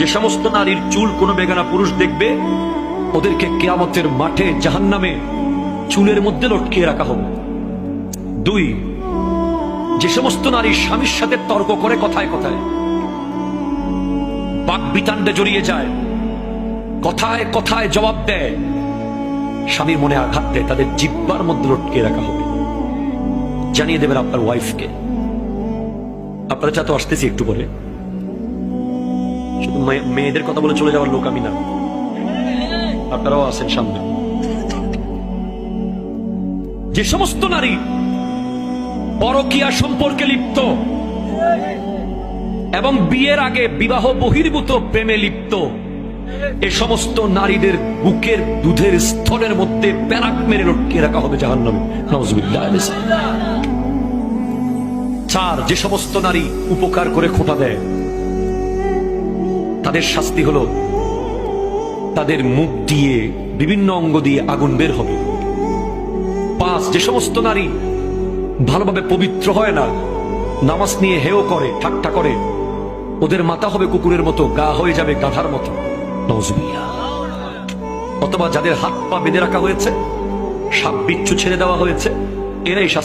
যে সমস্ত নারীর চুল কোনো বেগানা পুরুষ দেখবে, ওদেরকে কিয়ামতের মাঠে জাহান্নামে চুলের মধ্যে লটকিয়ে রাখা হবে। 2, যে সমস্ত নারী স্বামীর সাথে তর্ক করে কথায় কথায়, বাকবিতান্ডে জড়িয়ে যায়, কথায় কথায় জবাব দেয়, স্বামীর মনে আঘাত দেয়, তাদের জিহ্বার মধ্যে লটকিয়ে রাখা হবে। জানিয়ে দেবেন আপনার ওয়াইফকে। আপনারা যা তো আসতেছি একটু পরে, শুধু মেয়েদের কথা বলে চলে যাওয়ার লোক আমি না, আপনারাও আছেন সামনে। যে সমস্ত নারী পরকীয়া সম্পর্কে লিপ্ত এবং বিয়ের আগে বিবাহ বহির্ভূত প্রেমে লিপ্ত, এ সমস্ত নারীদের বুকের দুধের স্তরের মধ্যে প্যারাক মেরে লটকিয়ে রাখা হবে জাহান্নামে। নাউজুবিল্লাহ। 4, যে সমস্ত নারী উপকার করে খোঁটা দেয়, তাদের শাস্তি হলো তাদের মুখ দিয়ে বিভিন্ন অঙ্গ দিয়ে আগুন বের হবে। 5, যে সমস্ত নারী ভালোভাবে পবিত্র হয় না, নামাজ নিয়ে হেও করে, ঠাট্টা করে, ওদের মাথা হবে কুকুরের মতো, গা হয়ে যাবে গাধার মতো। নাউজুবিল্লাহ। অথবা যাদের হাত পা বেঁধে রাখা হয়েছে, সাপ বিচ্ছু ছেড়ে দেওয়া হয়েছে, এরাই শাস্তি